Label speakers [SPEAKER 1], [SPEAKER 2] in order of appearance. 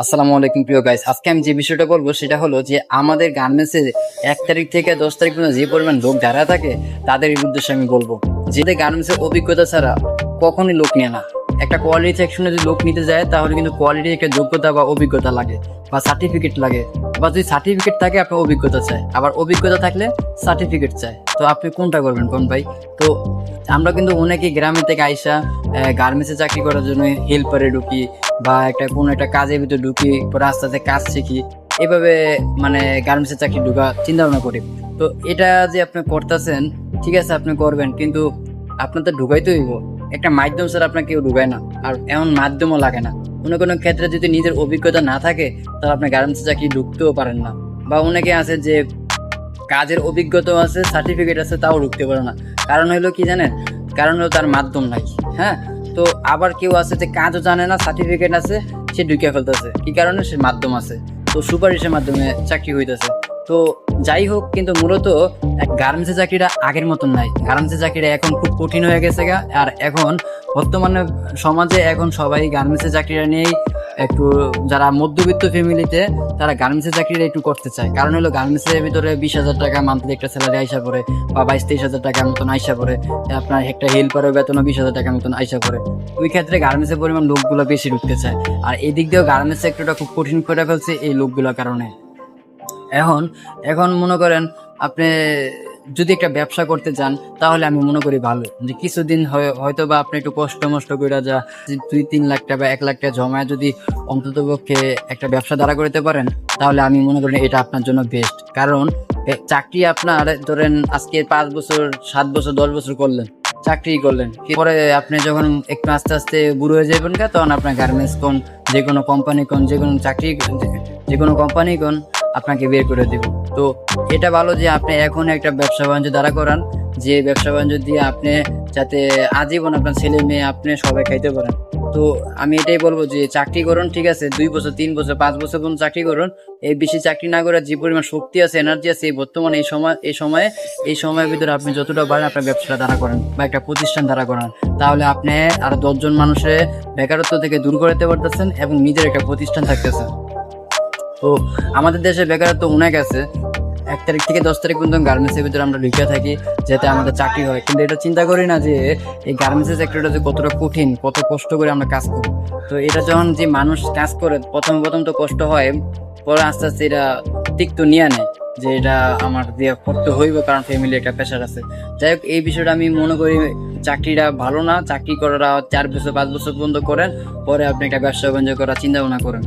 [SPEAKER 1] আসসালামু আলাইকুম প্রিয় গাইস, আজকে আমি যে বিষয়টা বলবো সেটা হলো যে আমাদের গার্মেন্টসে 1 তারিখ থেকে 10 তারিখ পর্যন্ত যে পরিমাণ লোক দাঁড়া থাকে তাদের উদ্দেশ্যে আমি বলবো যে গার্মেন্টসের অভিজ্ঞতা ছাড়া কখনই লোক নেয় না। একটা কোয়ালিটি সেকশনে যদি লোক নিতে যায় তাহলে কিন্তু কোয়ালিটি একটা যোগ্যতা বা অভিজ্ঞতা লাগে বা সার্টিফিকেট লাগে, বা যদি সার্টিফিকেট থাকে আপনার অভিজ্ঞতা চায়, আবার অভিজ্ঞতা থাকলে সার্টিফিকেট চায়। তো আপনি কোনটা করবেন কোন ভাই? তো আমরা কিন্তু অনেকেই গ্রামের থেকে আইসা গার্মেন্টসে চাকরি করার জন্য হেল্পারে ঢুকি বা কোনো একটা কাজের ভিতরে ঢুকি, পরে আস্তে আস্তে কাজ শিখি, এভাবে মানে গার্মেন্টসের চাকরি ঢুকা চিন্তা ভাবনা করি। তো এটা যে আপনি করতেছেন, ঠিক আছে আপনি করবেন, কিন্তু আপনার তো ঢুকাইতে হইব। একটা মাধ্যম স্যার আপনার কেউ ঢুকায় না, আর এমন মাধ্যমও লাগে না। কোনো ক্ষেত্রে যদি নিজের অভিজ্ঞতা না থাকে তাহলে আপনি গার্মেন্টসের চাকরি ঢুকতেও পারেন না। বা অনেকে আছে যে কাজের অভিজ্ঞতাও আছে, সার্টিফিকেট আছে, তাও ঢুকতে পারে না। কারণ হলো কি জানেন? কারণ হলো তার মাধ্যম নাই। হ্যাঁ, তো আবার কেউ আছে যে কাজও জানে না, সার্টিফিকেট আছে, সে ঢুকে ফেলতেছে। কি কারণে? সে মাধ্যম আছে, তো সুপারিশের মাধ্যমে চাকরি হইতেছে। তো যাই হোক, কিন্তু মূলত গার্মেন্টসের চাকরিটা আগের মতন নাই। গার্মেন্টসের চাকরিটা এখন খুব কঠিন হয়ে গেছে গা। আর এখন বর্তমানে সমাজে এখন সবাই গার্মেন্টসের চাকরিটা নিয়েই একটু, যারা মধ্যবিত্ত ফ্যামিলিতে তারা গার্মেন্টসের চাকরিটা একটু করতে চায়। কারণ হলো গার্মেন্টসের ভিতরে 20,000 টাকা মান্থলি একটা স্যালারি আইসা পড়ে, বা 22-23,000 টাকার মতন আইসা পড়ে। আপনার একটা হেল্পারের বেতনও 20,000 টাকার মতন আইসা পড়ে। ওই ক্ষেত্রে গার্মেন্টসের পরিমাণ লোকগুলো বেশি ঢুকতে চায়। আর এদিক দিয়েও গার্মেন্টস সেক্টরটা খুব কঠিন করে ফেলছে এই লোকগুলোর কারণে। এখন এখন মনে করেন আপনি যদি একটা ব্যবসা করতে চান তাহলে আমি মনে করি ভালো যে কিছুদিন হয়তো বা আপনি একটু কষ্ট মষ্ট করে 2-3 লাখ টাকা বা 1 লাখ টাকা জমায় যদি অন্তত পক্ষে একটা ব্যবসা দাঁড়া করতে পারেন, তাহলে আমি মনে করি এটা আপনার জন্য বেস্ট। কারণ চাকরি আপনার ধরেন আজকে 5 বছর 7 বছর 10 বছর করলেন, চাকরি করলেন, পরে আপনি যখন একটু আস্তে আস্তে বুড়ো হয়ে যাবেন তখন আপনার গার্মেন্টস কোন, যে কোনো কোম্পানি কোন, যে কোনো চাকরি, যে কোনো কোম্পানি কোন আপনাকে বের করে দেব। তো এটা ভালো যে আপনি এখন একটা ব্যবসা বাণিজ্য দাঁড়া করান, যে ব্যবসা বাণিজ্য দিয়ে আপনি যাতে আজীবন আপনার ছেলে মেয়ে আপনি সবাই খাইতে পারেন। তো আমি এটাই বলবো যে চাকরি করুন, ঠিক আছে, 2 বছর 3 বছর 5 বছর পর্যন্ত চাকরি করুন। এই বেশি চাকরি না করে যে পরিমাণ শক্তি আছে, এনার্জি আছে এই বর্তমানে এই সময়ের ভিতরে আপনি যতটা পারেন আপনার ব্যবসাটা দাঁড়া করেন বা একটা প্রতিষ্ঠান দাঁড়া করান। তাহলে আপনি আর 10 জন মানুষের বেকারত্ব থেকে দূর করতে পারতেছেন এবং নিজের একটা প্রতিষ্ঠান থাকতেছে। তো আমাদের দেশে বেকারত্ব অনেক আছে। 1 তারিখ থেকে 10 তারিখ পর্যন্ত গার্মেন্টসের ভিতরে আমরা ঢুকে থাকি যাতে আমাদের চাকরি হয়, কিন্তু এটা চিন্তা করি না যে এই গার্মেন্টসের সেক্টরটা যে কতটা কঠিন, কত কষ্ট করে আমরা কাজ করি। তো এটা যখন যে মানুষ কাজ করে প্রথম তো কষ্ট হয়, পরে আস্তে আস্তে এটা তিক্ত নিয়ে নেয় যে এটা আমার দিয়ে করতে হইব, কারণ ফ্যামিলি একটা প্রেশার আছে। যাই হোক, এই বিষয়টা আমি মনে করি চাকরিটা ভালো না। চাকরি করাটা 4 বছর 5 বছর পর্যন্ত করেন, পরে আপনি একটা ব্যবসা বাণিজ্য করার চিন্তা ভাবনা করেন।